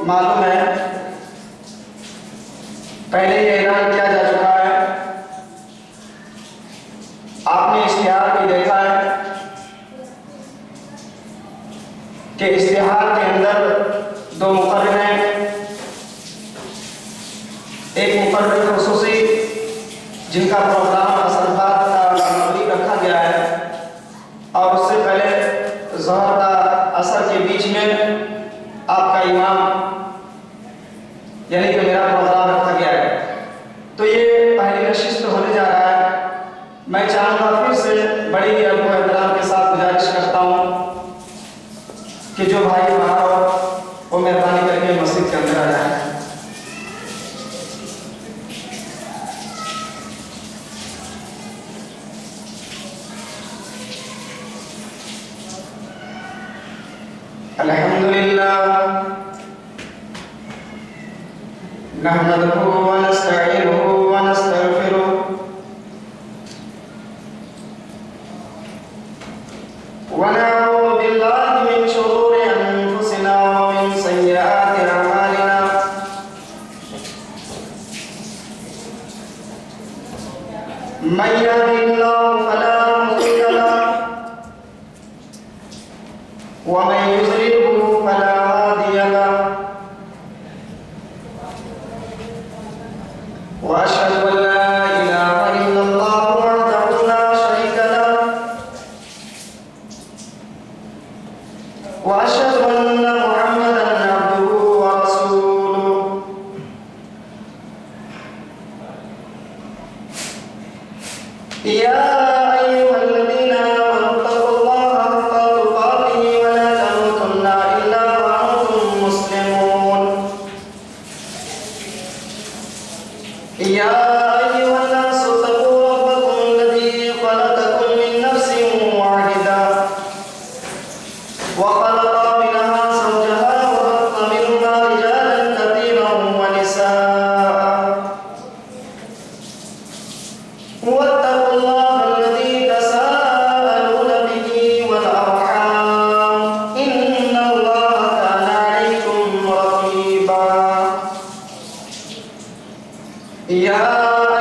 معلوم ہے پہلے یہ اعلان کیا جا چکا ہے، آپ نے اشتہار بھی دیکھا ہے کہ اشتہار کے اندر دو مقرر ہیں، ایک مقرر خصوصی جن کا پروگرام اثرات کا مغرب رکھا گیا ہے، اور اس سے پہلے ظہر کا اثر کے بیچ میں آپ کا امام یعنی کہ میرا پروگرام رکھا گیا ہے۔ تو یہ پہلی نشست ہونے جا رہا ہے۔ میں چاہوں گا پھر سے بڑی ادب و احترام کے ساتھ گزارش کرتا ہوں کہ جو بھائی باہر ہو وہ مہربانی کر کے مسجد کے اندر آ جائیں۔ الحمدللہ نحمده ونستعینه ونستغفره ونعوذ بالله من شرور انفسنا ومن سیئات اعمالنا من يهده الله فلا مضل له ومن يضلله فلا هادي له وأشهد أن لا إله إلا الله وحده لا شريك له وأشهد أن محمدا عبده ورسوله يا أيها الذين آمنوا اتقوا الله حق تقاته ولا تموتن إلا وأنتم مسلمون يا أيها الناس اتقوا ربكم الذي خلقكم من نفس واحدة وخلق منها زوجها وبث منهما رجالا كثيرا ونساء واتقوا الله الذي تساءلون به والأرحام إن الله كان عليكم رقيبا يا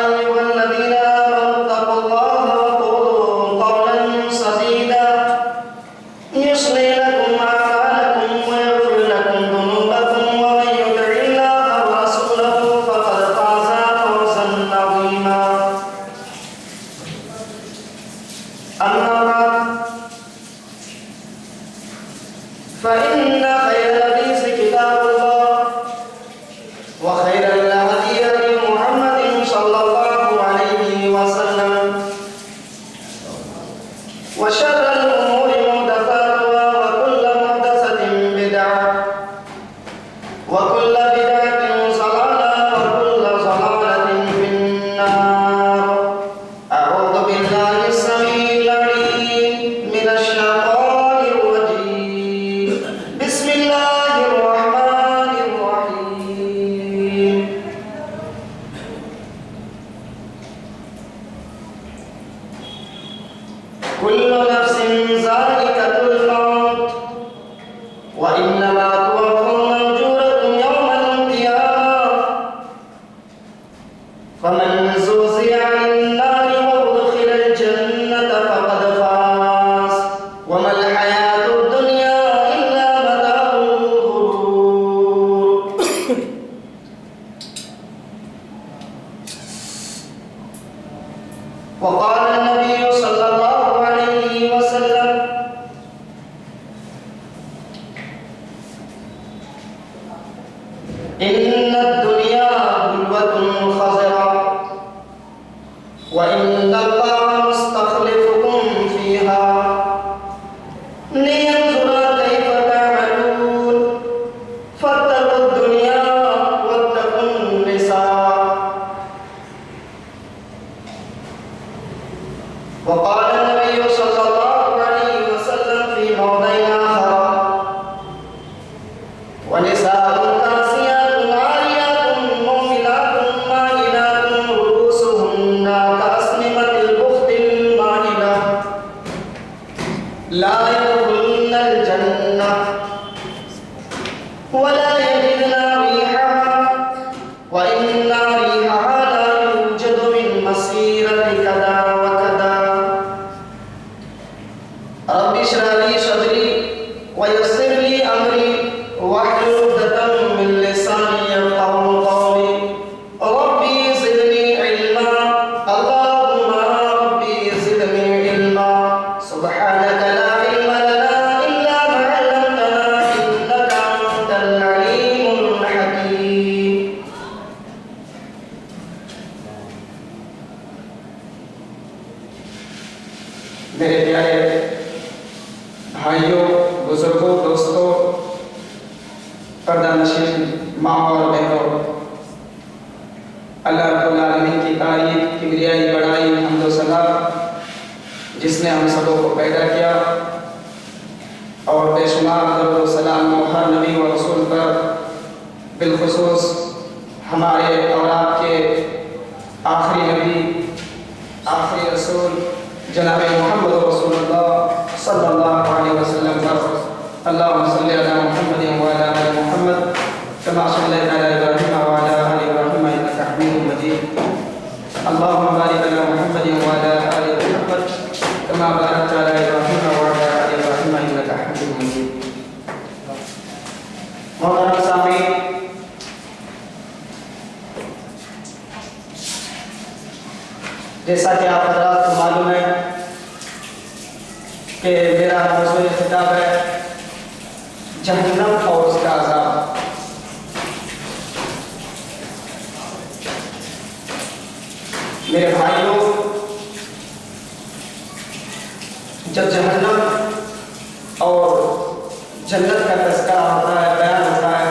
أيها الذين آمنوا اتقوا الله وقولوا قولا سديدا يصلح لكم أعمالكم ويغفر لكم ذنوبكم ومن يطع الله ورسوله فقد فاز فوزا عظيما أما بعد فإن خير الحديث كتاب الله وخير الهدي هدي محمد صلى الله عليه وسلم وشر الأمور محدثاتها وكل محدثة بدعة وكل بدعة ضلالة وكل ضلالة في النار أعوذ بالله السميع العليم من الشيطان الرجيم بسم الله الرحمن الرحيم كل نفس ذائقة الموت وإنما توفون أجوركم يوم القيامة فمن زحزح عن النار وأدخل الجنة فقد فاز وما الحياة الدنيا إلا متاع الغرور وقال النبي صلى الله عليه وسلم إن الدنيا بلوة خضراء وإن الله مستخلفكم فيها لينظر كيف تعملون فاتقوا الدنيا واتقوا النساء وقال النبي صلى الله عليه وسلم في موضع آخر ونساء كاسيات عاريات مؤمنات مائلات رؤوسهن كأسنمة البخت المائلة لا يدخلن الجنة ولا يجدن وَإِنَّ رِيحَهَا لَا يُوجَدُ مِن مَّسِيرَةِ كَذَا وَكَذَا رَبِّ اشْرَحْ لِي صَدْرِي وَيَسِّرْ لِي أَمْرِي وَاحْلُلْ عُقْدَةً مِّن لِّسَانِي يَفْقَهُوا قَوْلِي رَبِّ زِدْنِي عِلْمًا اللهم رَبِّ زِدْنِي عِلْمًا سُبْحَانَكَ لَا عِلْمَ لَنَا إِلَّا مَا عَلَّمْتَنَا إِنَّكَ أَنتَ الْعَلِيمُ الْحَكِيمُ میرے پیارے بھائیوں، بزرگوں، دوستوں، پردہ نشین ماں اور بہنوں، اللہ رب العالمین کی تعریف، کبریائی، بڑائی، حمد و ثنا جس نے ہم سبوں کو پیدا کیا، اور بے شمار درود و سلام ہر نبی و رسول پر، بالخصوص ہمارے اور آپ کے آخری نبی، آخری رسول جناب محمد رسول اللہ صلی اللہ علیہ وسلم پر اللہم صلی علی محمد وعلی آل محمد کما صلیت علی ابراہیم وعلی آل ابراہیم انک حمید مجید اللہم بارک علی محمد وعلی آل محمد کما بارکت علی ابراہیم وعلی آل ابراہیم انک حمید مجید۔ محترم سامعین، جیسا کہ آپ حضرات کو معلوم ہے کہ میرا موضوع خطاب ہے جہنم اور اس کا عذاب۔ میرے بھائیوں، جب جہنم اور جنت کا تذکرہ ہوتا ہے، بیان ہوتا ہے،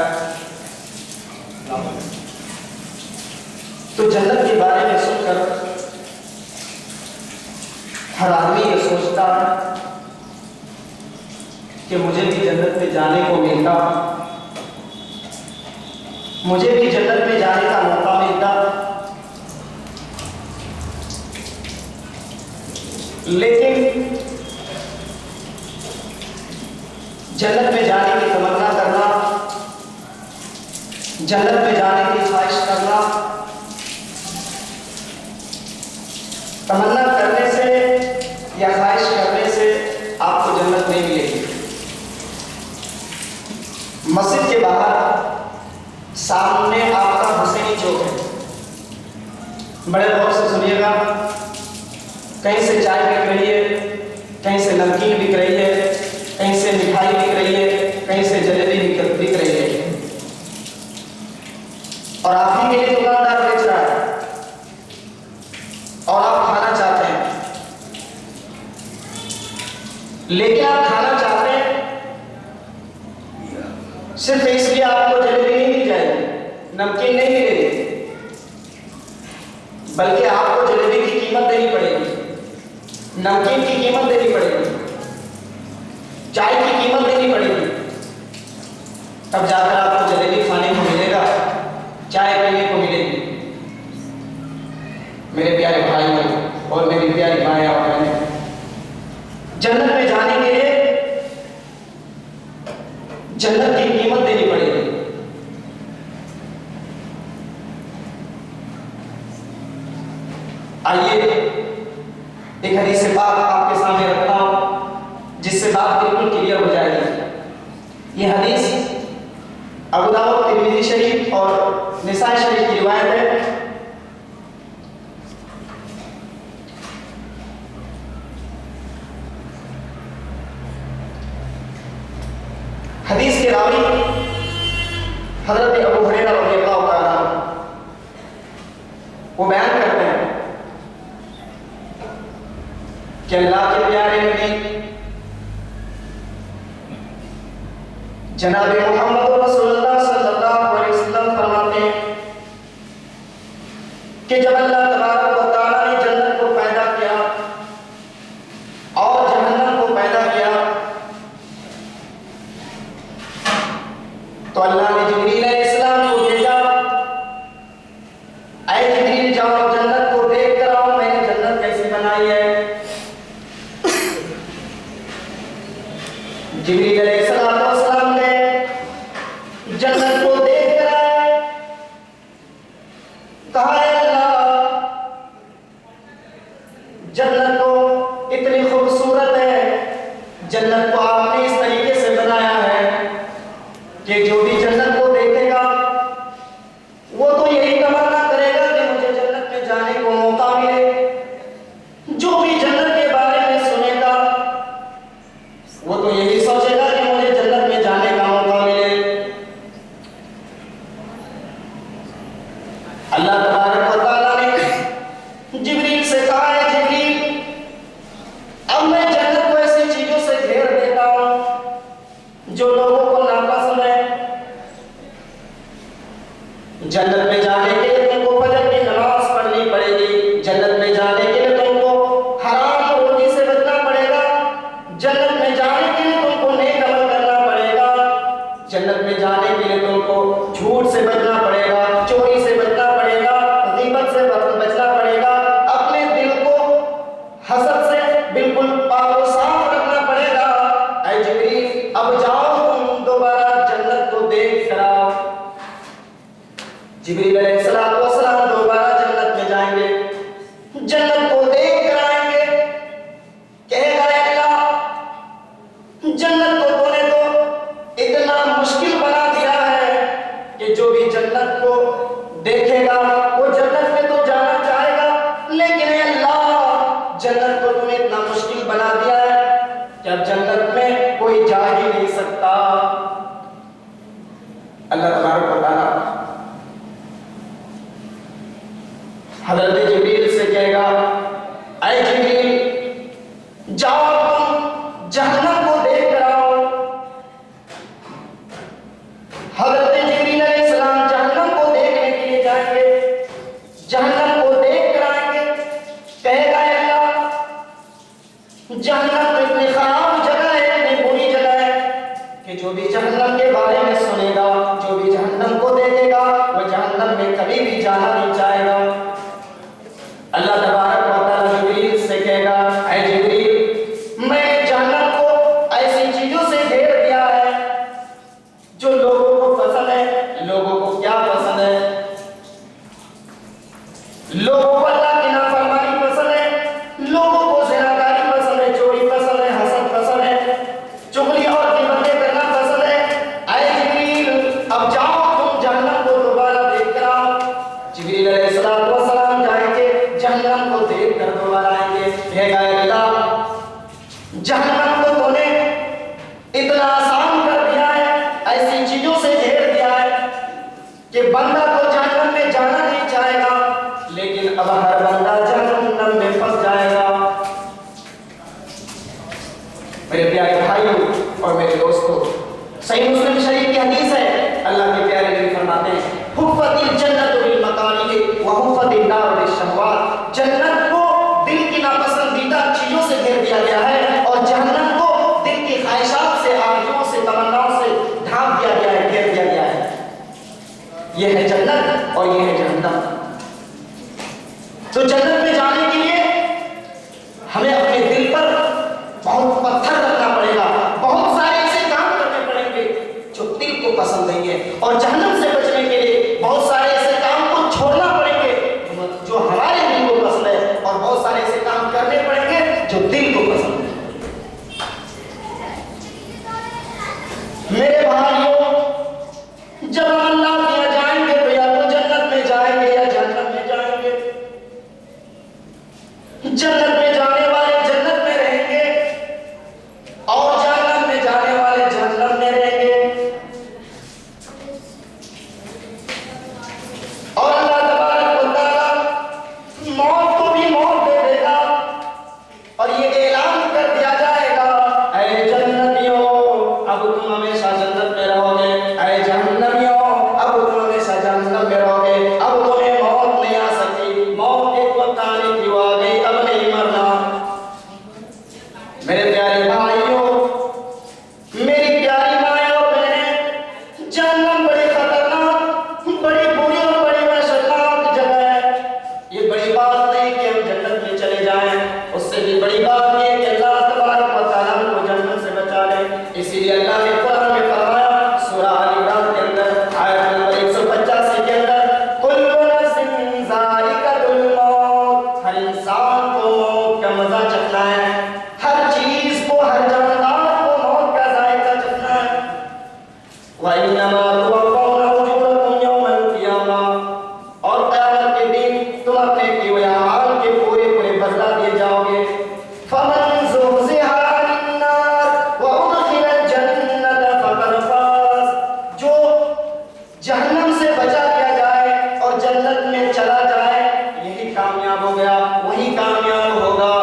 تو جنت کے بارے میں سن کر ہر آدمی یہ سوچتا ہے کہ مجھے بھی جنت میں جانے کو ملتا، مجھے بھی جنت میں جانے کا موقع ملتا، لیکن جنت میں جانے کی تمنا کرنا، جنت میں جانے کی خواہش کرنا، تمنا کرنے سے یا خواہش کرنے سے آپ کو جنت نہیں ملے گی۔ مسجد کے باہر سامنے آپ کا حسینی چوک ہے، بڑے غور سے سنیے گا، کہیں سے چائے بک رہی ہے، کہیں سے نمکین بک رہی ہے، کہیں سے مٹھائی بک رہی ہے، کہیں سے جلیبی بک رہی ہے، اور آپ ہی کے لیے دکاندار بیچ رہا ہے اور آپ کھانا چاہتے ہیں، لیکن آپ کھانا چاہتے ہیں صرف اس لیے آپ کو جلیبی نہیں مل جائے گی، نمکین نہیں ملے گی، بلکہ آپ کو جلیبی کی قیمت دینی پڑے گی، نمکین کی قیمت دینی پڑے گی، چائے کی قیمت دینی پڑے گی، تب جا کر آپ کو جلیبی کھانے کو ملے گا، چائے پینے کو ملے گی۔ میرے پیارے بھائیوں اور میری پیاری مائیں اور بہنیں، جنت میں جانے کے لیے جنت کی قیمت دینی پڑے گی۔ آئیے ایک حدیث پاک آپ کے سامنے رکھتا ہوں جس سے بات بالکل کلیئر ہو جائے گی۔ یہ حدیث ابو داؤد، ترمذی شریف اور نسائی شریف کی روایت ہے۔ حدیث کے راوی حضرت ابو ہریرہ رضی اللہ تعالیٰ عنہ وہ بیان کرتے ہیں کہ اللہ کے پیارے نبی جناب محمد رسول اللہ صلی اللہ علیہ وسلم فرماتے ہیں کہ جب اللہ تبارک و تعالیٰ نے جنت کو پیدا کیا اور جہنم کو پیدا کیا تو اللہ نے جبریل علیہ السلام کو بھیجا، اے جبریل جاؤ جنت کو دیکھ کر آؤ، میں نے جنت کیسی بنائی ہے۔ جبریل علیہ السلام نے جنت کو دیکھ کر آئے، اللہ تبارک و تعالیٰ نے جبریل سے کہا ہے جبریل اب میں جنت کو ایسی چیزوں سے گھیر دیتا ہوں جو لوگوں کو ناپسند ہے. جنت میں جانے کے لیے تم کو فجر کی نماز پڑھنی پڑے گی. جنت میں جانے کے لیے تم کو حرام روزی سے بچنا پڑے گا. جنت میں جانے کے لیے تم کو نیک عمل کرنا پڑے گا. جنت میں جانے کے لیے تم کو جھوٹ سے بچنا پڑے گا, چوری سے بچنا پڑے گا, غیبت سے بچنا پڑے گا, اپنے دل کو حسد سے بالکل پاک و صاف رکھنا پڑے گا. اے جبریل اب جاؤ تم دوبارہ جنت کو دیکھ کر آؤ. جبریل علیہ السلام دوبارہ جنت میں جائیں گے, جنت کو دیکھ کر آئیں گے. کہے گا اے اللہ جنت کو تو نے تو اتنا مشکل بنا دیا ہے کہ جو بھی جنت کو دیکھے گا وہ جنت میں تو جانا چاہے گا, لیکن اے اللہ جنت کو تو نے اتنا مشکل بنا دیا ہے کہ اب جنت میں کوئی جا ہی نہیں سکتا. اللہ تبارک و تعالیٰ حضرت جبریل سے کہے گا اے جبریل جاؤ تم جہنم کو دیکھ کر آؤ. حضرت جبریل علیہ السلام جہنم کو دیکھنے کے لیے جائیں گے, جہنم کو دیکھ کر آئیں گے. کہے گا اے اللہ جہنم اتنی خراب جگہ ہے, اتنی بری جگہ ہے کہ جو بھی جہنم کے بارے میں سنے گا, جو بھی جہنم کو دیکھے گا وہ جہنم میں کبھی بھی جانا نہیں چاہے گا. اللہ تبارک و تعالیٰ جبریل سے کہے گا اے جبریل میں جہنم کو ایسی چیزوں سے گھیر دیا ہے جو لوگوں کو پسند ہے. لوگوں کو کیا پسند ہے؟ لوگوں کو اللہ کی نافرمانی پسند ہے, لوگوں کو زناکاری پسند ہے, چوری پسند ہے, حسد پسند ہے, چغلی اور غیبتیں کرنا پسند ہے. اے جبریل اب جاؤ تم جہنم کو دوبارہ دیکھ کر آؤ. جبریل علیہ السلام جائیں گے, جہنم کو دیکھ کر دوبارہ آئیں گے. کہے گا اے اللہ جہنم کو تو نے اتنا آسان کر دیا ہے, ایسی چیزوں سے گھیر دیا ہے کہ بندہ تو جہنم میں جانا نہیں چاہے گا, لیکن اب ہر بندہ جہنم میں پھنس جائے گا. میرے پیارے بھائیوں اور میرے دوستوں, صحیح مسلم شریف کی حدیث ہے, اللہ کے پیارے نبی فرماتے ہیں حفت الجنت بالمکارہ وحفت النار بالشہوات. جنت کو دل کی ناپسندیدہ چیزوں سے گھیر دیا گیا ہے اور جہنم کو دل کی خواہشات سے, آرزوؤں سے, تمناؤں سے ڈھانپ دیا گیا ہے, گھیر دیا گیا ہے. یہ ہے جنت اور یہ ہے جہنم. تو جنت میں جانے کے لیے ہمیں اپنے دل پر بہت پتھر رکھنا پڑے گا, بہت سارے ایسے کام کرنے پڑیں گے جو دل کو پسند نہیں ہے, اور جہنم سے بچنے کے لیے بہت سارے ایسے کام کو چھوڑنا پڑیں گے جو ہمارے دل کو پسند ہے, اور بہت سارے ایسے کام کرنے پڑیں گے جو دل کو پسند ہے. میرے بھائیوں جب ہم اللہ کے یہاں جائیں گے تو یا تو جنت میں جائیں گے یا جہنم میں جائیں گے. جنت میں جانے والے جنت میں رہیں گے اور جہنم میں جانے والے جہنم میں رہیں گے. اور اللہ تبارک و تعالیٰ موت کو بھی موت دے دے گا اور یہ اعلان کر دیا جائے گا اے جنتیوں اب تم ہمیشہ جنت میں رہو گے, اے جہنمیوں اب تم ہمیشہ جہنم میں رہو گے. اب تمہیں موت نہیں آ سکتی, موت ایک وقت آنے کی وہ آ گئی, اب نہیں مرنا. میرے پیارے بھائیوں, میری پیاری مائیں اور بہنیں, جہنم بڑی خطرناک, بڑی بری اور بڑی وحشتناک جگہ ہے. یہ بڑی بات نہیں کہ ہم جنت میں چلے جائیں, اس سے بھی بڑی بات یہ ہے کہ اللہ تبارک و تعالیٰ ہم کو جنت سے بچا لے. اسی لیے اللہ نے قرآن میں فرمایا سورہ آل عمران کے اندر آیت نمبر 185 کے اندر کل نفس ذائقۃ الموت, ہر انسان کو موت کا مزہ چکھنا ہے, ہر چیز کو, ہر جاندار کو موت کا ذائقہ چکھنا ہے. وَإِنَّمَا تُوَفَّوْنَ أُجُورَكُمْ يَوْمَ الْقِيَامَةِ, اور قیامت کے دن تم اپنے کیے ہوئے اعمال کے پورے پورے بدلہ دیے جاؤ گے. فَمَنْ زُحْزِحَ عَنِ النَّارِ وَأُدْخِلَ الْجَنَّةَ فَقَدْ فَازَ, جو جہنم سے بچا دیا جائے اور جنت میں چلا جائے یہی کامیاب ہو گیا، وہی کامیاب ہوگا۔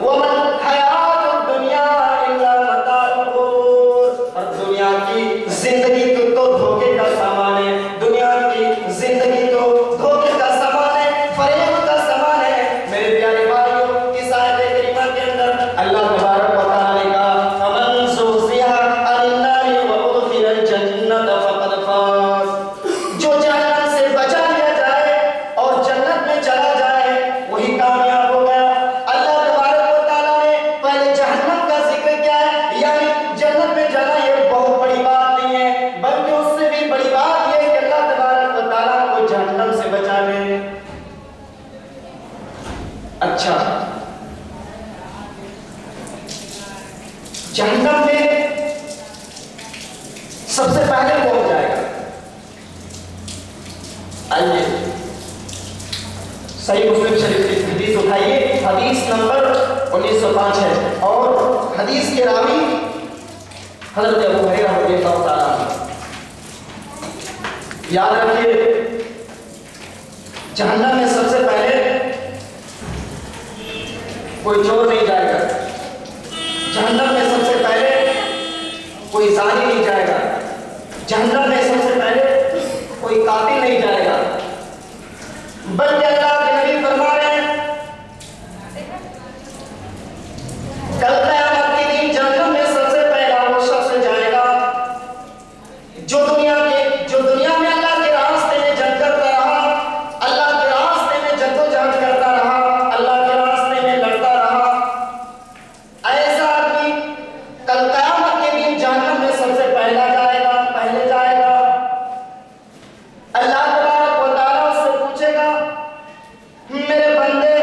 وَمَا الْحَيَاةُ الدُّنْيَا إِلَّا مَتَاعُ الْغُرُورِ، اور دنیا کی زندگی تو دھوکے کا سامان ہے، دنیا کی زندگی تو دھوکے کا سامان ہے، فریب کا سامان ہے۔ میرے پیارے بھائیوں، اس آیت کریمہ کے اندر اللہ تبارک و تعالی کا فَمَنْ زُحْزِحَ عَنِ النَّارِ وَأُدْخِلَ الْجَنَّةَ فَقَدْ فَازَ، جو جہنم سے بچا لیا جائے اور جنت میں چلا جائے وہی کامیاب ہو گیا۔ اللہ تبارک و تعالیٰ نے پہلے جہنم کا ذکر کیا ہے، یعنی جنت میں جانا یہ بہت بڑی بات نہیں ہے، بلکہ اس سے بھی بڑی بات یہ ہے کہ اللہ تبارک و تعالیٰ کو جہنم سے بچا لے۔ اچھا، جہنم میں سب سے پہلے کون جائے گا؟ آئیے صحیح مسلم شریف کی حدیث اٹھائیے، حدیث نمبر 1905 ہے، اور حدیث کے راوی حضرت ابو ہریرہ رضی اللہ تعالیٰ عنہ۔ یاد رکھیے، جہنم میں سب سے پہلے کوئی چور نہیں جائے گا، جہنم میں سب سے پہلے کوئی زانی نہیں جائے گا، جہنم میں سب سے پہلے کوئی قاتل نہیں جائے گا، بلکہ اللہ کے نبی فرما رہے ہیں کل قیامت کے دن جہنم میں سب سے پہلا وہ شخص جائے گا جو دنیا میں اللہ کے راستے میں جنگ کرتا رہا، اللہ کے راستے میں جدوجہد کرتا رہا، اللہ کے راستے میں لڑتا رہا۔ ایسا آدمی کل قیامت کے دن جہنم میں سب سے پہلے جائے گا۔ اللہ تبارک و تعالیٰ اس سے پوچھے گا، میرے بندے،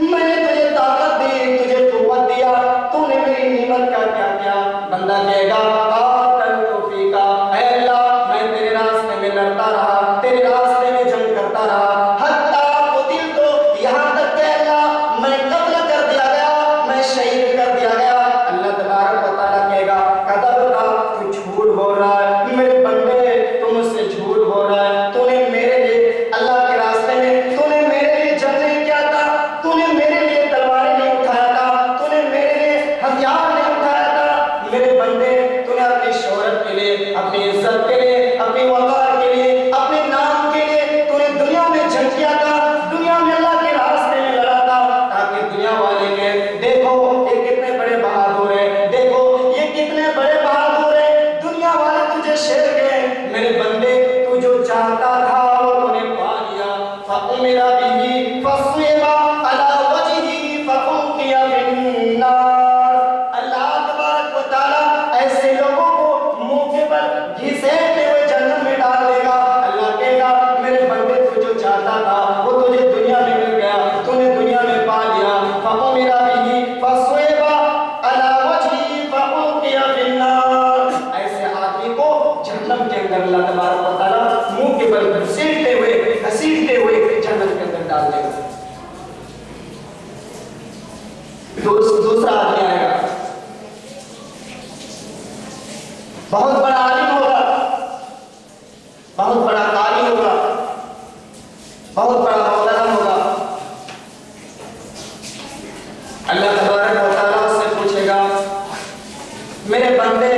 میں نے تجھے طاقت دی، تجھے قوت دیا، تو نے میری نعمت کا کیا کیا؟ بندہ کہے گا قاتلت فیک، اے اللہ میں تیرے راستے میں لڑتا رہا، تیرے راستے میں جنگ کرتا رہا، حتیٰ قتلت، یہاں تک کہ اللہ میں قتل کر دیا گیا، میں شہید کر دیا گیا۔ اللہ تبارک و تعالیٰ کہے گا کذبت، تو جھوٹ بول رہا ہے، میرے بندے تو مجھ سے جھوٹ بول رہا ہے، تو نے میرے لیے اللہ کے راستے میں تو نے میرے لیے جنگ نہیں کیا تھا، تو نے میرے لیے تلواریں نہیں اٹھایا تھا، تو نے میرے لیے ہتھیار نہیں اٹھایا تھا، میرے بندے تو نے اپنی شہرت کے لیے، اپنی عزت کے لیے، اپنی وقار کے لیے، اپنے نام کے لیے تو نے دنیا میں جنگ کیا تھا، دنیا میں اللہ کے راستے میں لڑا تھا، تاکہ دنیا والے کہیں دیکھو یہ کتنے بڑے بہادر ہیں، دیکھو یہ کتنے بڑے بہادر ہیں، دنیا والے تجھے شیر کہیں، میرے بندے تو جو چاہتا تھا وہ تو نے پا لیا۔ فَأُمِرَ بِهِ فَصُوِبَ عَلَى وَجْهِهِ فَأُلْقِيَ فِي النَّارِ۔ اللہ تبارک و تعالیٰ ایسے لوگوں کو منہ کے بل گھسیٹتے ہوئے جہنم میں ڈال دے گا۔ اللہ کہے گا میرے بندے تو جو چاہتا تھا وہ تجھے دنیا میں مل گیا، تو نے دنیا میں پا لیا۔ فَأُمِرَ بِهِ فَصُوِبَ عَلَى وَجْهِهِ فَأُلْقِيَ فِي النَّارِ۔ ایسے آدمی کو جہنم کے اندر اللہ تبارک و تعالیٰ منہ کے بل گھسیٹتے ہوئے جہنم کے اندر ڈال دے گا۔ دوسرا آدمی آئے گا، بہت بڑا عالم ہوگا، بہت بڑا قاری ہوگا، بہت بڑا مولانا ہوگا۔ اللہ تبارک و تعالیٰ اس سے پوچھے گا میرے بندے،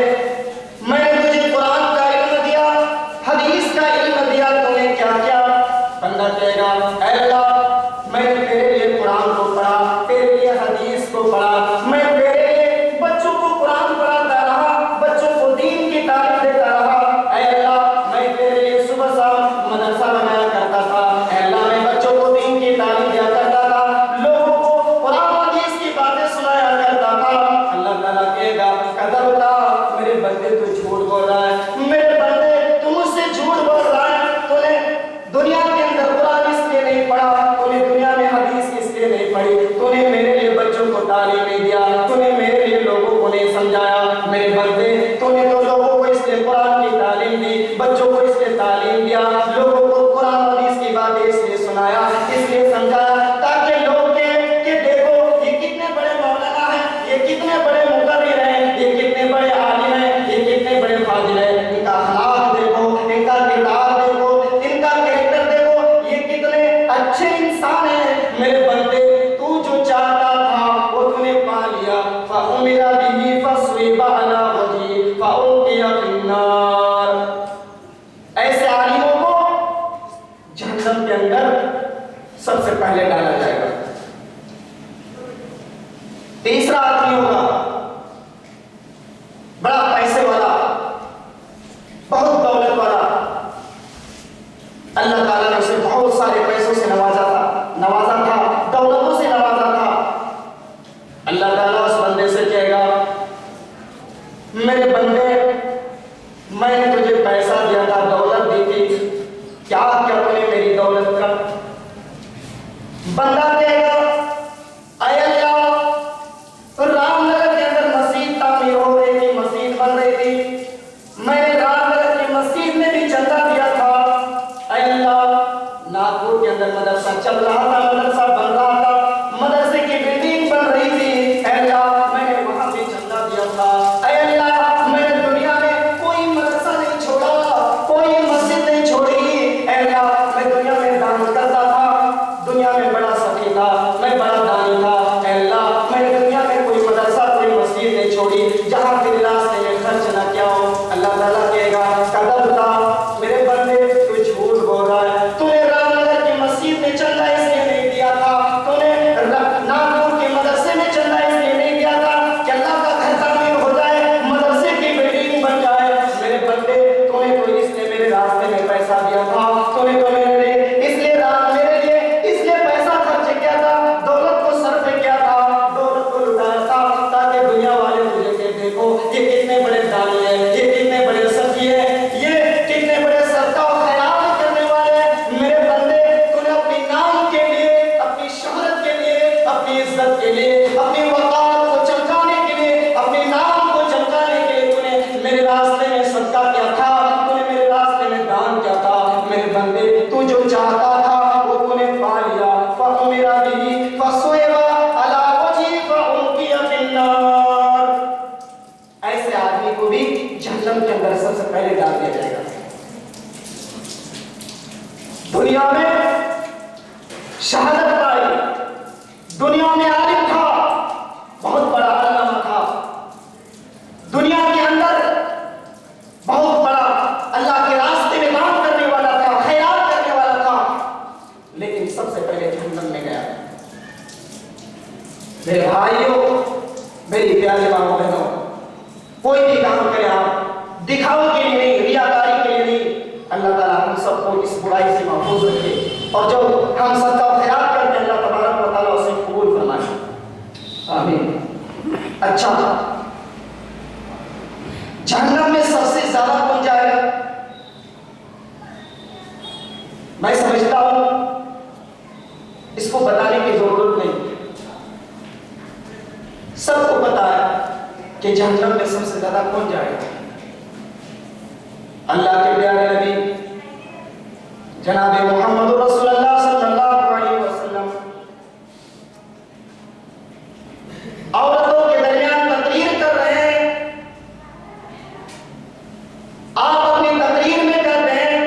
میں نے تجھے قرآن کا علم دیا، حدیث کا علم دیا، تو نے کیا کیا؟ بندہ کہے گا اے اللہ میں نے تیرے لیے قرآن کو پڑھا، تیرے لیے حدیث کو پڑھا، میں تیرے لیے بچوں کو قرآن پڑھاتا رہا، بچوں کو دین کی تعلیم دیتا رہا، اے اللہ میں تیرے لیے صبح شام مدرسہ بنایا کرتا تھا، اے اللہ میں بچوں سب سے پہلے ڈالا جائے گا۔ تیسرا آدمی ہوگا بڑا پیسے والا، بہت دولت والا، اللہ تعالیٰ نے اسے بہت سارے پیسوں سے نوازا تھا، دولتوں سے نوازا تھا۔ اللہ تعالیٰ اس بندے سے کہے گا میرے بندے میں نے تجھے پیسہ دیا تھا، دولت دی تھی، کیا تو نے میری دولت کا؟ بندہ کہے گا اے اللہ، رام نگر کے اندر مسجد تعمیر ہو رہی تھی، مسجد بن رہی تھی، میں نے رام نگر کی مسجد میں بھی چندہ دیا تھا۔ اے اللہ، ناگپور کے اندر مدرسہ چل رہا تھا، مدرسہ بن رہا تھا، مدرسے کی بلڈنگ بن رہی تھی، اے اللہ میں نے وہاں بھی چندہ دیا تھا۔ اے اللہ، میں نے دنیا میں کوئی مدرسہ نہیں چھوڑا، کوئی مسجد نہیں چھوڑی، اے اللہ میں دنیا میں دان کرتا تھا، دنیا میں بڑا سخی تھا، میں بڑا دانی تھا، اے اللہ میں نے دنیا میں کوئی مدرسہ کوئی مسجد نہیں چھوڑی جہاں تیرے راستے میں خرچ نہ کیا ہو۔ اللہ تعالیٰ کہے گا قدم تھا میرے بندے، تو جھوٹ بول رہا ہے، تو نے رام نگر کی مسجد میں چندہ اس لیے نہیں دیا تھا، تو نے ناگپور کے مدرسے میں چندہ اس لیے نہیں دیا تھا کہ اللہ کا گھر تعمیر ہو جائے، مدرسے کی بلڈنگ بن جائے۔ میرے بندے تو نے تو اس لیے میرے راستے میں پیسہ دیا تھا، تو نے تو میرے لیے اس لیے پیسہ خرچ کیا تھا، دولت کو صرف کیا تھا، دولت کو لٹایا تھا، تاکہ دنیا والے مجھے کہ دیکھو یہ کتنے بڑے دانی ہیں، یہ کتنے بڑے سخی ہیں، یہ کتنے بڑے صدقہ و خیرات کرنے والے ہیں۔ میرے بندے تو نے اپنی نام کے لیے، اپنی شہرت کے لیے، اپنی عزت کے لیے، اپنی وقار کو چمکانے کے لیے، اپنے نام کو چمکانے کے لیے تو نے میرے راستے میں صدقہ کیا تھا، تو نے میرے راستے میں دان کیا تھا۔ میرے بندے تو جو چاہتا تھا وہ تو نے پا لیا، فَأُمِرَ بِهِ فَصُوِبَ عَلَى وَجْهِهِ فَأُلْقِيَ فِي النَّارِ۔ ایسے آدمی کو بھی جہنم کے اندر سب سے پہلے ڈال دیا جائے گا۔ دنیا میں شہادت پائی، دنیا میں عالم تھا، بہت بڑا علامہ تھا، دنیا کے اندر بہت بڑا اللہ کے راستے میں کام کرنے والا تھا، خیرات کرنے والا تھا، لیکن سب سے پہلے جہنم میں گیا۔ میرے بھائیوں، میری پیارے ماں بہنوں، کوئی بھی کام کرے آپ دکھاوے کے لیے نہیں، ریاکاری کے لیے نہیں، اللہ تعالیٰ ہم سب کو اس برائی سے محفوظ رکھے، اور جو ہم صدقہ و خیرات کرتے ہیں اللہ تبارک و تعالیٰ اسے قبول فرمائے، آمین۔ اچھا، جہنم میں سب سے زیادہ کون جائے گا؟ میں سمجھتا ہوں اس کو بتانے کی ضرورت نہیں، سب کو پتا ہے کہ جہنم میں سب سے زیادہ کون جائے گا۔ اللہ کے پیارے نبی جناب محمد رسول اللہ صلی اللہ علیہ وسلم عورتوں کے درمیان تقریر کر رہے ہیں، آپ اپنی تقریر میں کہتے ہیں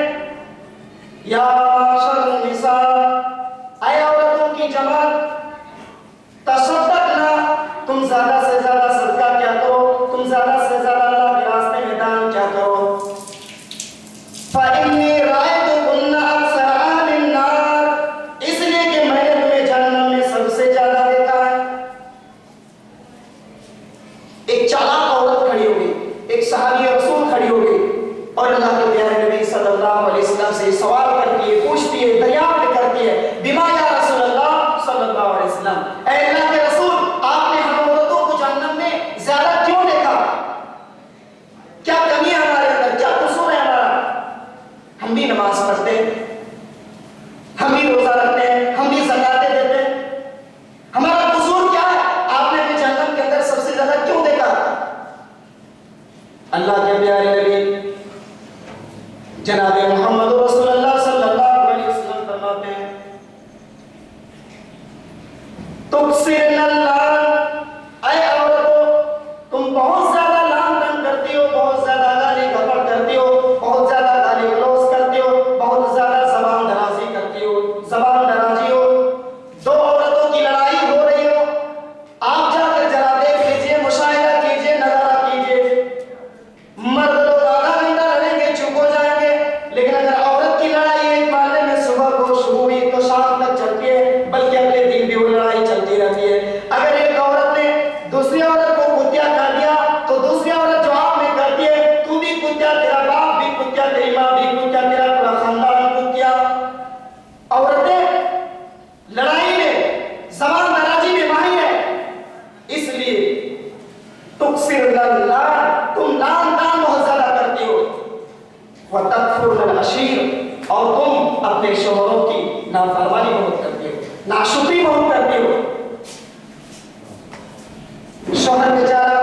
یا معاشر النساء، اے عورتوں کی جماعت، تصدقنا، تم زیادہ سے زیادہ صدقہ کیا کرو، تم زیادہ سے زیادہ اللہ کے راستے میں دان کیا کرو، فَإِنِّي رَأَيْتُكُنَّ أَكْثَرَ أَهْلِ النَّارِ، اس لیے کہ میں نے تمہیں جہنم میں سب سے زیادہ دیکھا ہے۔ ایک چالاک عورت کھڑی ہوگی، ایک صحابی رسول کھڑی ہوگی، اور اللہ کے پیارے نبی صلی اللہ علیہ وسلم سے سوال کرتی ہے، پوچھتی ہے، دریافت کرتی ہے، بما یا رسول اللہ صلی اللہ علیہ وسلم، اے اللہ کے رسول، آپ نے ہم عورتوں کو جہنم میں زیادہ کیوں دیکھا؟ کیا کمی ہے ہمارے اندر، کیا قصور ہے ہمارا؟ ہم بھی نماز پڑھتے ہیں، ہم بھی روزہ رکھتے ہیں، ہم بھی زکاتیں دیتے ہیں، ہمارا قصور کیا ہے؟ آپ نے ہمیں جہنم کے اندر سب سے زیادہ کیوں دیکھا؟ اللہ کے پیارے نبی جناب محمد رسول اللہ صلی اللہ علیہ وسلم فرماتے ہیں تکثرن اللعن، اے عورتوں تم بہت زیادہ لعن تن کرتی ہو، بہت زیادہ گالی گپٹ کرتی ہو، بہت زیادہ گالی گلوز کرتی ہو، بہت زیادہ زبان درازی کرتی ہو، زبان درازی ہو۔ دو عورتوں کی لڑائی ہو رہی ہو، آپ جا کر ذرا دیکھ لیجیے، مشاہدہ کیجیے، نظارہ کیجیے، مرد لوگ آدھا گھنٹہ لڑیں گے، چپ ہو جائیں گے، لیکن اپنے شوہروں کی نافرمانی بہت کرتے ہو، ناشکری بہت کرتے ہو. شوہر بیچارہ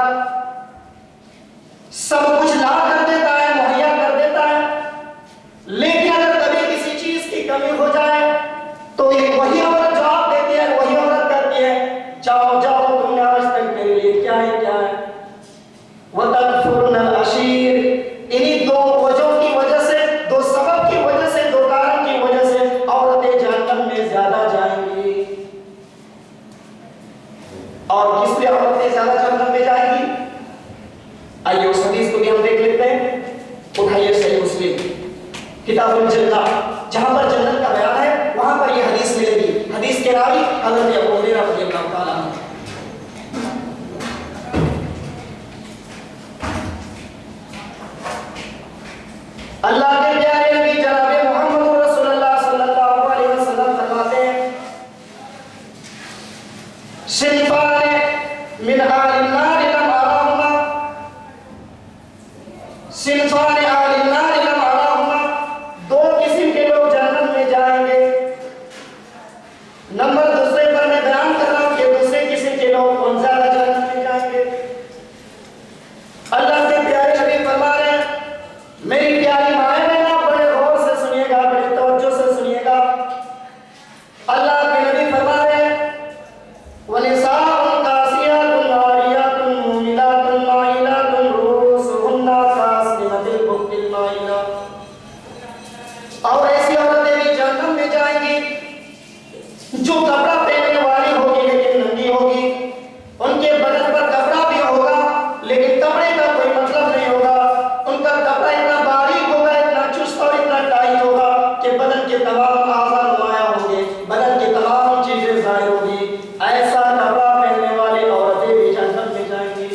سب کچھ لا کر دیتا ہے، مہیا کر دیتا ہے، لیکن اگر کبھی کسی چیز کی کمی ہو جائے تو ایک وہی عورت جواب دیتی ہے، وہی عورت کرتی ہے جاؤ جاؤ تم نے آج تک میرے لیے کیا ہے کیا ہے. وَتَكْفُرْنَ الْعَشِيرَ. انہی دو وجہ کی وجہ سے، دو سبب کی وجہ سے، دو کارن کی وجہ سے عورتیں جہنم میں زیادہ جائیں گی. اور کس لیے عورتیں زیادہ جہنم میں جائیں گی؟ آئیے اس حدیث کو بھی ہم دیکھ لیتے ہیں. اٹھائیے صحیح مسلم کتاب الجنہ، جہاں پر جنت کا بیان ہے وہاں پر یہ حدیث ملے گی. حدیث کے راوی حضرت ابو ہریرہ رضی اللہ تعالیٰ عنہ. اللہ کے پیارے نبی جناب محمد رسول اللہ صلی اللہ علیہ وسلم فرماتے ہیں صنفان من اہل النار لم اراہما، صنفان اہل النار لم اراہما، دو قسم کے لوگ جنت میں جائیں گے. نمبر دوسرے پر میں بیان کر رہا ہوں کہ دوسرے قسم کے لوگ کون زیادہ جنت میں جائیں گے. اللہ کے پیارے نبی فرما رہے ہیں میری پیاری مائیں بہنیں بڑے غور سے سنیے گا، بڑے توجہ سے سنیے گا. اللہ کے نبی فرما رہے ہیں وَنِسَاءٌ قَاسِيَاتٌ عَارِيَاتٌ مُؤْمِنَاتٌ مَائِلَاتٌ رُؤُوسُهُنَّ كَأَسْنِمَةِ الْبُخْتِ الْمَائِلَةِ. اور ایسی عورتیں بھی جہنم میں جائیں گی جو کپڑا پہننے والی ہوگی لیکن ننگی ہوگی. ان کے بدن پر کپڑا بھی ہوگا لیکن کپڑے کا کوئی مطلب نہیں ہوگا. ان کا کپڑا اتنا باریک ہوگا، اتنا چست اور اتنا ٹائٹ ہوگا کہ بدن کے تمام اعضاء نمایاں ہوں گے، بدن کی تمام چیزیں ظاہر ہوگی. ایسا کپڑا پہننے والی عورتیں بھی جہنم میں جائیں گی.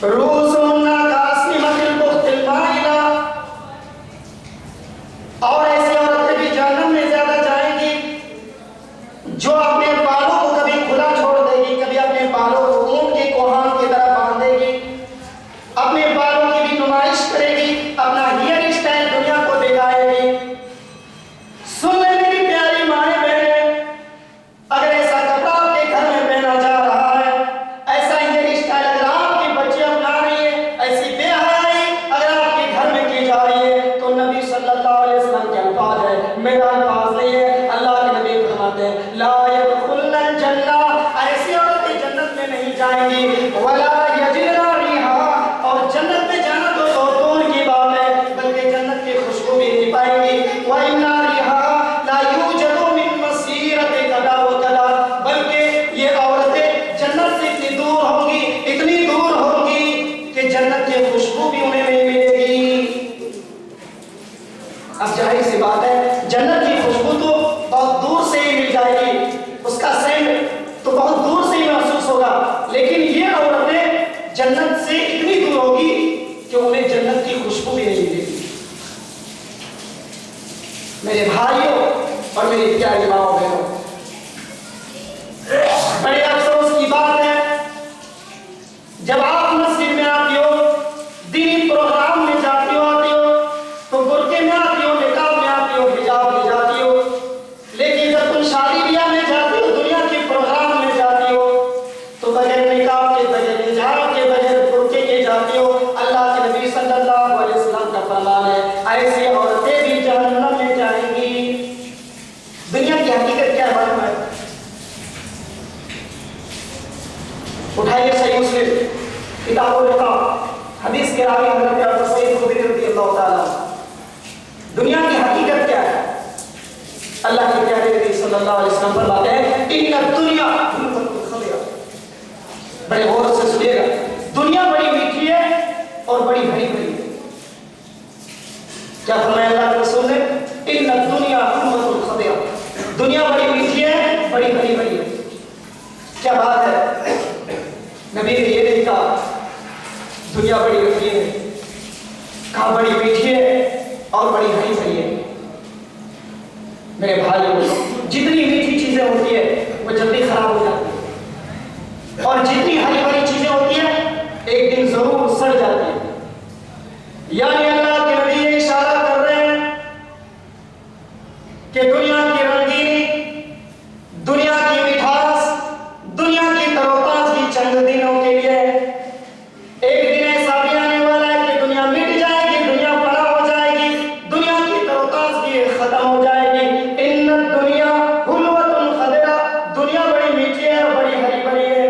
رُؤُوسُهُنَّ كَأَسْنِمَةِ الْبُخْتِ الْمَائِلَةِ. اور ایسی عورتیں بھی جہنم میں زیادہ جائیں گی جو اپنے بالوں کو کبھی کھلا چھوڑ دے گی، کبھی اپنے بالوں کو اونٹ کے کوہان کی طرح باندھ دے گی، اپنے بالوں کی بھی نمائش کرے گی، اپنا ہیئر اسٹائل دنیا کو دکھائے گی. سن لیں میری پیاری مائیں بہنیں، اگر ایسا کپڑا آپ کے گھر میں پہنا جا رہا ہے، ایسا ہیئر اسٹائل اگر آپ کی بچیاں اپنا رہی ہیں، ایسی بے حیائی اگر آپ کے گھر میں کی جا رہی ہے تو نبی صلی اللہ علیہ وسلم کے الفاظ ہے، میرا الفاظ نہیں ہے. اللہ کے نبی فرماتے ہیں لا يدخلن الجنہ، ایسی عورتیں جنت میں نہیں جائیں گی. ولا یجدن ریحا، اور جنت میں جانا تو دور کی بات ہے بلکہ جنت کی خوشبو بھی نہیں پائیں گی. وَإِنَّ رِيحَهَا لَا يُوجَدُ مِن مَّسِيرَةِ كَذَا وَكَذَا، بلکہ یہ عورتیں جنت سے اتنی دور ہوں گی، اتنی دور ہوں گی کہ جنت کی خوشبو بھی انہیں نہیں ملے گی. اب ظاہر سی بات ہے جنت کی خوشبو تو بہت دور سے ہی مل جائے گی، اس کا سینٹ تو بہت دور سے ہی محسوس ہوگا، لیکن یہ عورتیں جنت سے اتنی دور ہوگی کہ انہیں جنت کی خوشبو بھی نہیں ملے گی. میرے بھائیوں اور میری پیاری ماں بہنوں، بڑے افسوس کی بات ہے جب آپ مسجد میں آتی ہو، دینی پروگرام میں جاتی ہو، آتی ہو تو برقعے میں آتی ہو، نقاب میں آتی ہو، حجاب میں جاتی ہو، لیکن جب تم شادی بیاہ میں جاتی ہو، دنیا کے پروگرام میں جاتی ہو تو بغیر نقاب کے، بغیر حجاب کے، بغیر برقعے کے جاتی ہو. اللہ کے نبی صلی اللہ علیہ وسلم کا فرمان ہے ایسی عورتیں بھی جہنم میں جائیں گی. دنیا کی حقیقت کیا معلوم ہے؟ اٹھائیے صحیح مسلم کتاب الرقاق، حدیث کے راوی حضرت ابو سعید خدری رضی اللہ تعالیٰ. دنیا کی حقیقت کیا ہے؟ اللہ کے پیارے نبی صلی اللہ علیہ وسلم فرماتے ہیں ان الدنیا خضرا. بڑے غور سے سنیے گا، دنیا بڑی میٹھی ہے اور بڑی بھری بھری ہے. کیا فرمایا اللہ کے رسول نے؟ ان الدنیا خضرا، دنیا بڑی میٹھی ہے، بڑی بھری بھری ہے. کیا بات ہے؟ نبی نے یہ نہیں کہا دنیا بڑی میٹھی ہے، کہاں بڑی میٹھی ہے اور بڑی ہری بھری ہے. میرے بھائیوں، جتنی میٹھی چیزیں ہوتی ہے وہ جلدی خراب ہو جاتی ہے، اور جتنی ہری بھری چیزیں ہوتی ہیں ایک دن ضرور سڑ جاتی ہیں. یعنی اللہ کے نبی یہ اشارہ کر رہے ہیں کہ دنیا کی رنگینی، دنیا کی مٹھاس، دنیا کی تروتازگی چند دنوں کے لیے، ایک دن ایسا بھی آنے والا ہے کہ دنیا مٹ جائے گی، دنیا فنا ہو جائے گی، دنیا کی تروتازگی ختم ہو جائے گی. ان الدنیا حلوۃ خضرا، دنیا بڑی میٹھی ہے اور بڑی ہری بھری ہے.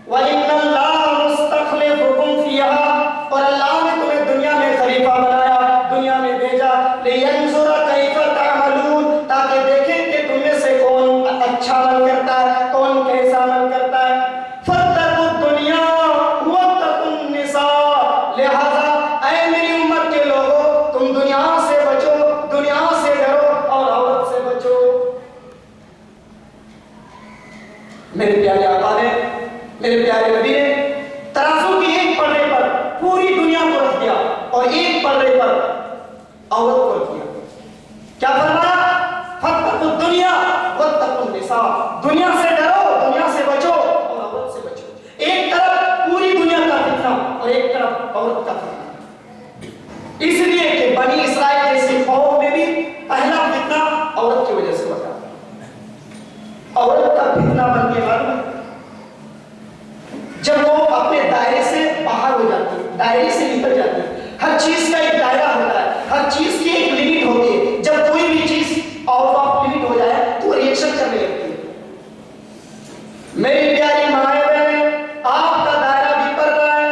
وَإِنَّ اللَّهَ مُسْتَخْلِفُكُمْ فِيهَا، اور اللہ نے تمہیں دنیا میں خلیفہ بنایا، دنیا میں بھیجا. لِيَنْظُرَ كَيْفَ تَعْمَلُونَ، تاکہ دیکھیں کہ تم میں سے کون اچھا عمل کرتا ہے، کون کیسا عمل کرتا ہے. فَاتَّقُوا الدُّنْيَا وَاتَّقُوا النِّسَاءَ، لہذا اے میری امت کے لوگوں، تم دنیا سے بچو، دنیا سے ڈرو اور عورت سے بچو. میرے پیارے آقا نے، میرے پیارے نبی نے ترازو کی ایک پلڑے پر پوری دنیا کو رکھ دیا اور ایک پلڑے پر عورت کو رکھ دیا. کیا فرمایا؟ فاتقوا الدنیا واتقوا النساء، دنیا سے ڈرو، دنیا سے بچو اور عورت سے بچو. ایک طرف پوری دنیا کا فتنہ اور ایک طرف عورت کا فتنہ. اس لیے کہ بنی اسرائیل جیسی قوم میں بھی پہلا فتنہ عورت کی وجہ سے بتا. عورت کا فتنہ بن کے معلوم جب وہ اپنے دائرے سے باہر ہو جاتی ہے، دائرے سے نکل جاتی ہے. ہر چیز کا ایک دائرہ ہوتا ہے، ہر چیز کی ایک لمٹ ہوتی ہے. جب کوئی بھی چیز آؤٹ آف لمٹ ہو جائے تو وہ ریئیکشن کرنے لگتی ہے. میری پیاری مائیں بہنیں، آپ کا دائرہ بھی پردہ ہے،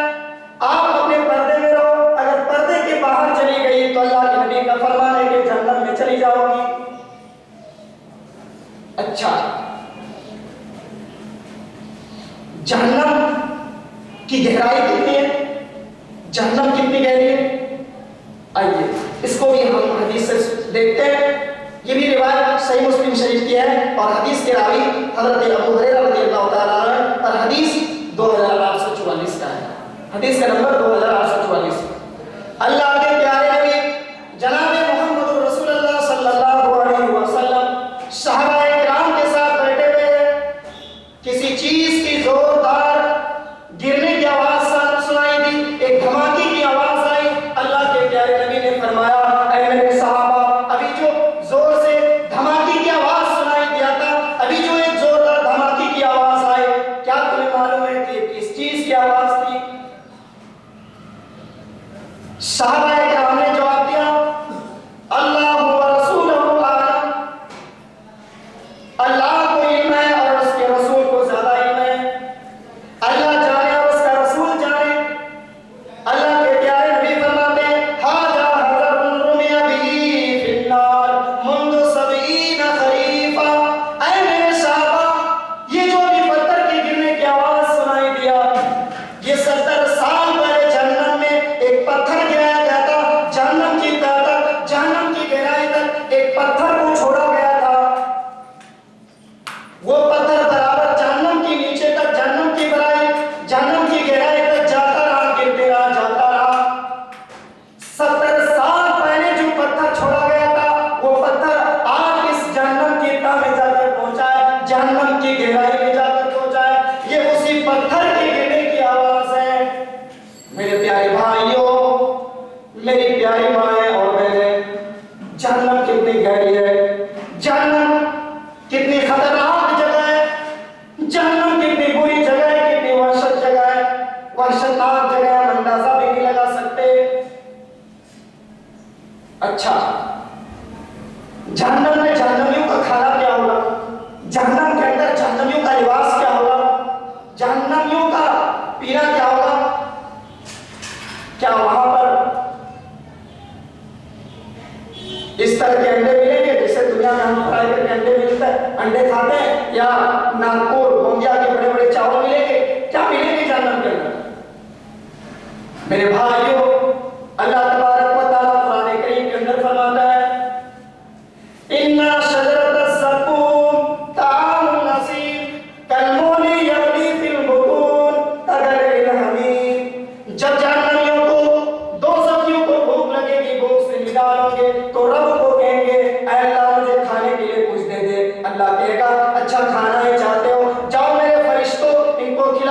آپ اپنے پردے میں رہو. اگر پردے کے باہر چلی گئی تو اللہ کے نبی کا فرمان ہے کہ جہنم میں چلی جاؤ گی. اچھا، جہنم کی گہرائی کتنی ہے؟ جہنم کتنی گہری ہے؟ آئیے اس کو بھی ہم حدیث سے دیکھتے ہیں. یہ بھی روایت صحیح مسلم شریف کی ہے اور حدیث کے راوی حضرت ابو ہریرہ رضی اللہ تعالیٰ عنہ، اور حدیث 2844 کا ہے. حدیث کا نمبر 2844. اللہ کے پیارے نبی جناب محمد رسول اللہ صلی اللہ علیہ وسلم صحابہ کرام کے ساتھ بیٹھے ہوئے، کسی چیز کی زوردار گرنے کی آواز سنائی دی، ایک دھماکے کی آواز آئی. اللہ کے پیارے نبی نے فرمایا، اے میرے صحابہ، ابھی جو زور سے دھماکے کی آواز سنائی دیا تھا، ابھی جو ایک زوردار دھماکے کی آواز آئی، کیا تمہیں معلوم ہے کہ کس چیز کی آواز تھی؟ صحابہ کرام نے جواب دیا، اللہ و رسولہ اعلم، اللہ کو علم ہے اور اس کے رسول کو زیادہ علم ہے. اللہ جانے اور اس کا رسول جانے. اللہ کے پیارے نبی فرماتے ہیں، ھذا حجر رمی به فی النار منذ 70 خریفا. اے میرے صحابہ، یہ جو بھی پتھر کے گرنے کی آواز سنائی دیا، یہ 70 سال پہلے جہنم میں ایک پتھر گرایا گیا تھا. جہنم کی تہ تک، جہنم کی گہرائی تک ایک پتھر کو چھوڑا گیا تھا. وہ پتھر برابر جہنم کی نیچے تک، جہنم کی گہرائی تک جاتا رہا، گرتے رہا، جاتا رہا. 70 سال پہلے جو پتھر چھوڑا گیا تھا، وہ پتھر آج اس جہنم کی تہ میں جا کر پہنچا ہے، جہنم کی گہرائی میں جا کر پہنچا ہے. یہ اسی پتھر کے گرنے کی آواز ہے. میرے پیارے بھائیوں، میری پیاری مائیں اور بہنیں، جہنم کتنی گہری ہے، جہنم کتنی خطرناک جگہ ہے، جہنم کتنی بری جگہ ہے، کتنی وحشت جگہ ہے، وحشتناک جگہ ہے، ہم اندازہ بھی نہیں لگا سکتے. اچھا، جہنم میں جہنمیوں کا کھانا کیا ہوگا؟ جہنم کے اندر جہنمیوں کا لباس کیا ہوگا؟ جہنمیوں کا پینا کیا ہوگا؟ کیا وہاں پر اس طرح کے انڈے ملیں گے جیسے دنیا میں ہم فرائی کر کے انڈے ملتے ہیں، انڈے کھاتے ہیں، یا ناگپور گونڈیا کے بڑے بڑے چاول ملیں گے؟ کیا ملیں گے جہنم کے اندر؟ میرے بھائیوں، اللہ تبارک و تعالیٰ قرآن کریم کے اندر فرماتا ہے، اِنَّا شَجَرَتَ الزَّقُومِ طَعَامُ الْأَثِيمِ كَالْمُهْلِ يَغْلِي فِي الْبُطُونِ كَغَلْيِ الْحَمِيمِ. جب جہنمیوں کو دو سبزیوں کو بھوک لگے گی، بھوک سے نکالیں گے تو رب کو کہیں گے، اے اللہ مجھے کھانے کے لیے کچھ دے دے. اللہ کہے گا، اچھا کھانا ہی چاہتے ہو، جاؤ میرے فرشتوں ان کو کھلاؤ.